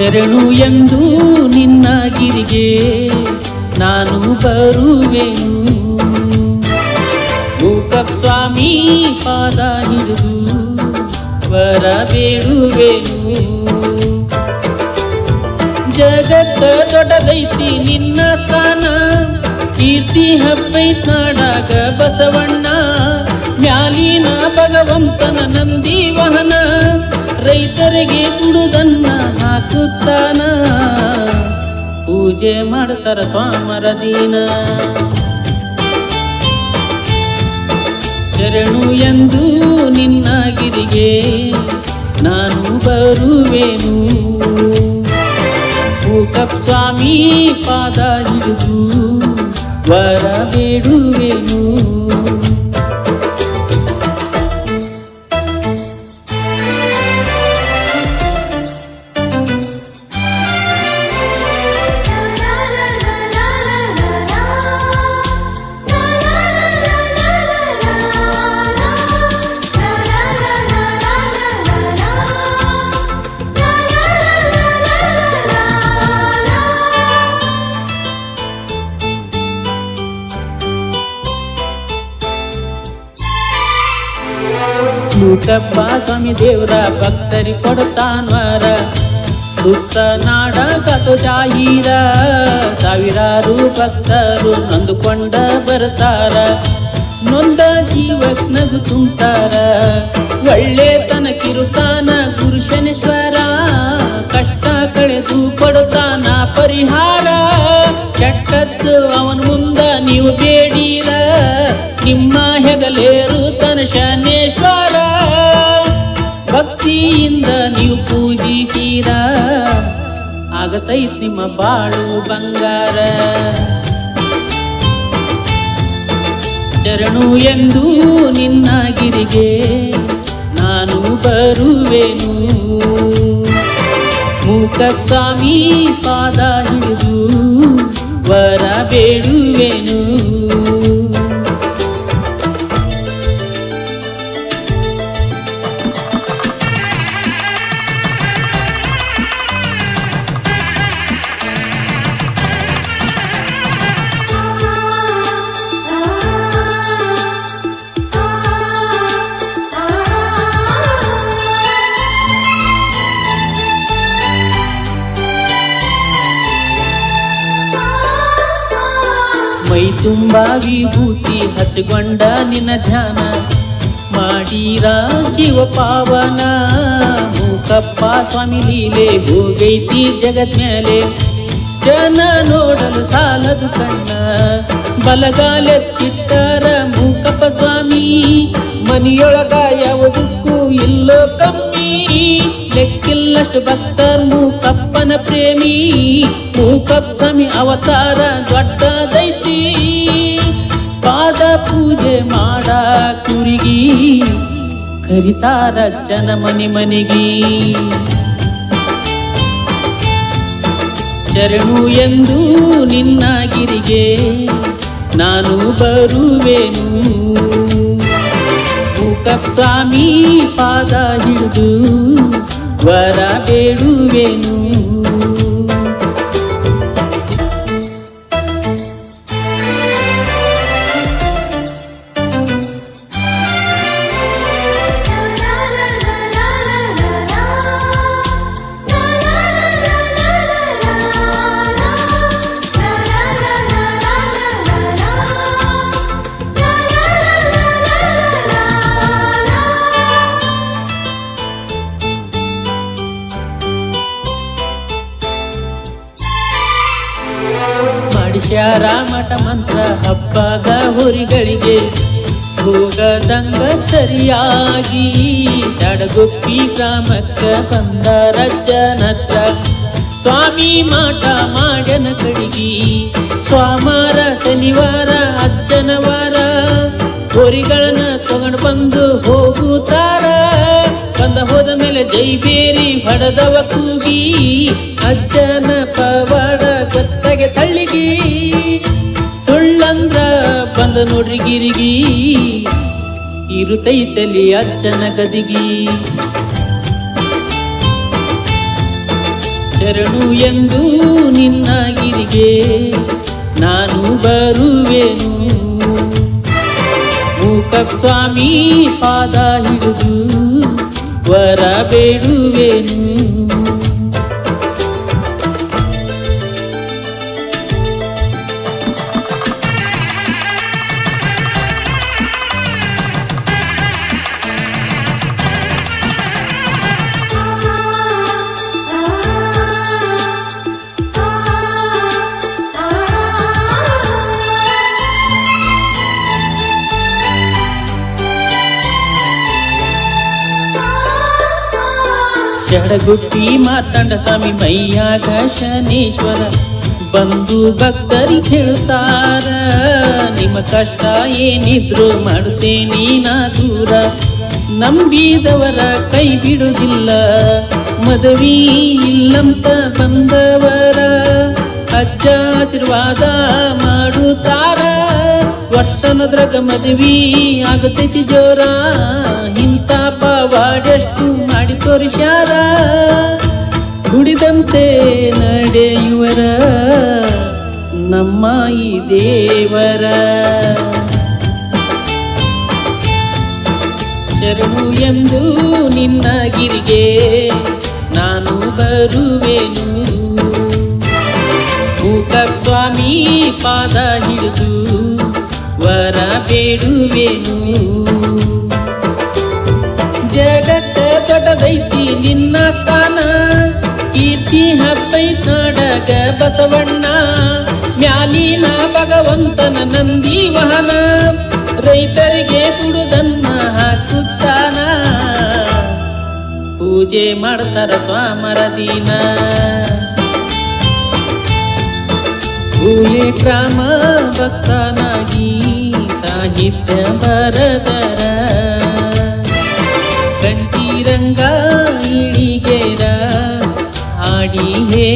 ಶರಣು ಎಂದು ನಿನ್ನ ಗಿರಿಗೆ ನಾನು ಬರುವೆನು. ಮೂಕಪ್ಪ ಸ್ವಾಮಿ ಪಾದ ಹಿಡಿದು ವರ ಬೇಡುವೆನು. ಜಗತ್ತ ದೊಡ್ಡದೈತಿ ನಿನ್ನ ಸ್ಥಾನ, ಕೀರ್ತಿ ಹಬ್ಬೈತ್ ನಾಡಾಗ ಬಸವಣ್ಣ. ಮ್ಯಾಲಿನ ಭಗವಂತನ ನಂದಿ ವಾಹನ, ರೈತರಿಗೆ ತುಡುದನ್ನ ಹಾಕುತ್ತಾನ. ಪೂಜೆ ಮಾಡ್ತಾರ ಸ್ವಾಮರ ದೀನ. ಶರಣು ಎಂದು ನಿನ್ನ ಗಿರಿಗೆ ನಾನು ಬರುವೆನು. ಮೂಕಪ್ಪ ಸ್ವಾಮಿ ಪಾದ ಹಿಡಿದು ವರ ಬೇಡುವೆನು. ಮೂಕಪ್ಪ ಸ್ವಾಮಿ ದೇವ್ರ ಭಕ್ತರಿ ಕೊಡ್ತಾನ್ವರ, ಸುತ್ತ ನಾಡ ಕತು ಜಾಹೀರ. ಸಾವಿರಾರು ಭಕ್ತರು ನೊಂದುಕೊಂಡ ಬರ್ತಾರ, ನೊಂದ ಜೀವಕ್ ನಗು ತುಂಬ್ತಾರ. ಒಳ್ಳೆತನಕ್ಕಿರುತ್ತಾನ ಗುರು ಶನೇಶ್ವರ, ಕಷ್ಟ ಕಳೆದು ಕೊಡುತ್ತಾನ ಪರಿಹಾರ. ಕೆಟ್ಟದ್ದು ಅವನ ಮುಂದ ನೀವು ಬೇಡೀರ, ನಿಮ್ಮ ಹೆಗಲೇರುತ್ತಾನ ಶನೇಶ್ವರ. ಭಕ್ತಿಯಿಂದ ನೀವು ಪೂಜಿಸಿರ, ಆಗತೈತ್ ನಿಮ್ಮ ಬಾಳು ಬಂಗಾರ. ಶರಣು ಎಂದು ನಿನ್ನ ಗಿರಿಗೆ ನಾನು ಬರುವೆನು. ಮೂಕಪ್ಪ ಸ್ವಾಮಿ ಪಾದ ಹಿಡಿದು ವರ ಬೇಡುವೆನು. ಮೈ ತುಂಬ ವಿಭೂತಿ ಹಚ್ಕೊಂಡ ನಿನ್ನ ಧ್ಯಾನ, ಮಾಡೀರ ಜೀವ ಪಾವನ. ಮೂಕಪ್ಪ ಸ್ವಾಮಿ ಲೀಲೆ ಹೋಗೈತಿ ಜಗತ್ ಮೇಲೆ, ಜನ ನೋಡಲು ಸಾಲದು ಕಣ್ಣ. ಬಲಗಾಲೆತ್ತಿಟ್ಟರ ಮೂಕಪ್ಪ ಸ್ವಾಮಿ, ಮನಿಯೊಳಗ ಯಾವುದಕ್ಕೂ ಇಲ್ಲೋ ಕಮ್ಮಿ. ಲೆಕ್ಕಿಲ್ಲಷ್ಟು ಭಕ್ತರ್ ಮೂಕಪ್ಪನ ಪ್ರೇಮಿ. ಮೂಕಪ್ಪ ಸ್ವಾಮಿ ಅವತಾರ ದೊಡ್ಡದೈತಿ, ಪಾದ ಪೂಜೆ ಮಾಡ ಕುರಿಗಿ ಕರಿತಾರ ಜನ ಮನೆ ಮನೆಗಿ. ಶರಣು ಎಂದು ನಿನ್ನ ಗಿರಿಗೆ ನಾನು ಬರುವೆನು. ಮೂಕಪ್ಪ ಸ್ವಾಮಿ ಪಾದ ಹಿಡಿದು ವರ ಬೇಡುವೆನು. ಮಾಡಿಸ್ಯಾರ ಮಠ ಮಂತ್ರ ಹಬ್ಬದ ಹುರಿಗಳಿಗೆ, ಹೋಗದಂಗ ಸರಿಯಾಗಿ. ಸಡಗುಪ್ಪಿ ಗ್ರಾಮಕ್ಕ ಬಂದರ ಜನತ್ರ, ಸ್ವಾಮಿ ಮಾಟ ಮಾಡ್ಯನ ಕಡಿಗಿ. ಸೋಮವಾರ ಶನಿವಾರ ಅಜ್ಜನವಾರ, ಹೋರಿಗಳನ್ನ ತಗೊಂಡು ಬಂದು ಹೋಗುತ್ತಾರ. ಬಂದ ಹೋದ ಮೇಲೆ ಜೈಬೇರಿ ಹೊಡೆದವ ಕೂಗಿ, ಅಜ್ಜನ ಪವಾಡ ಗತ್ತಗೆ ತಳ್ಳಿಗಿ. ಸುಳ್ಳಂದ್ರ ಬಂದ ನೋಡ್ರಿ ಗಿರಿಗಿ, ಶರಣು ಎಂದು ನಿನ್ನ ಗಿರಿಗೆ ನಾನು ಬರುವೆನು. ಮೂಕ ಸ್ವಾಮಿ ಪಾದ ಹಿಡಿದು ವರ ಬೇಡುವೆನು. ಜಡಗುಟ್ಟಿ ಮಾರ್ತಾಂಡ ಸ್ವಾಮಿ ಮೈಯಾಗ ಶನೇಶ್ವರ ಬಂದು ಭಕ್ತರಿಗೆ ಹೇಳ್ತಾರ, ನಿಮ್ಮ ಕಷ್ಟ ಏನಿದ್ರು ಮಾಡುತ್ತೇನೆ ನಾ ದೂರ. ನಂಬಿದವರ ಕೈ ಬಿಡುವುದಿಲ್ಲ, ಮದುವೆ ಇಲ್ಲಂತ ಬಂದವರ ಅಜ್ಜ ಆಶೀರ್ವಾದ ಮಾಡುತ್ತಾರ. ವರ್ಷನದ್ರಾಗ ಮದುವೆ ಆಗತೈತಿ ಜೋರ, ಇಂಥ ಪವಾಡೆಷ್ಟು ಮಾಡಿ ತೋರಿಸ್ಯಾರ. ನುಡಿದಂತೆ ನಡೆಯುವರ ನಮ್ಮ ಈ ದೇವರ. ಶರಣು ಎಂದು ನಿನ್ನ ಗಿರಿಗೆ ನಾನು ಬರುವೆನು. ಮೂಕ ಸ್ವಾಮಿ ಪಾದ ಹಿಡಿದು ವರ ಬೇಡುವೆನು. ಜಗತ್ತ ದೊಡ್ಡದೈತಿ ನಿನ್ನ ಸ್ಥಾನ, ಕೀರ್ತಿ ಹಬ್ಬೈತ್ ನಾಡಗ ಬಸವಣ್ಣ. ಮ್ಯಾಲಿನ ಭಗವಂತನ ನಂದಿ ವಾಹನ, ರೈತರಿಗೆ ದುಡುದನ್ನ ಹಾಕುತ್ತಾನ. ಪೂಜೆ ಮಾಡ್ತಾರ ಸ್ವಾಮರ ದಿನ. ಭೂಲೆ ಕ್ರಮ ಭಕ್ತನಾಗಿ ಸಾಹಿತ್ಯ ಬರದರ, ಕಂಠಿರಂಗ ಇಳಿಗೆರ ಹಾಡಿ ಹೇ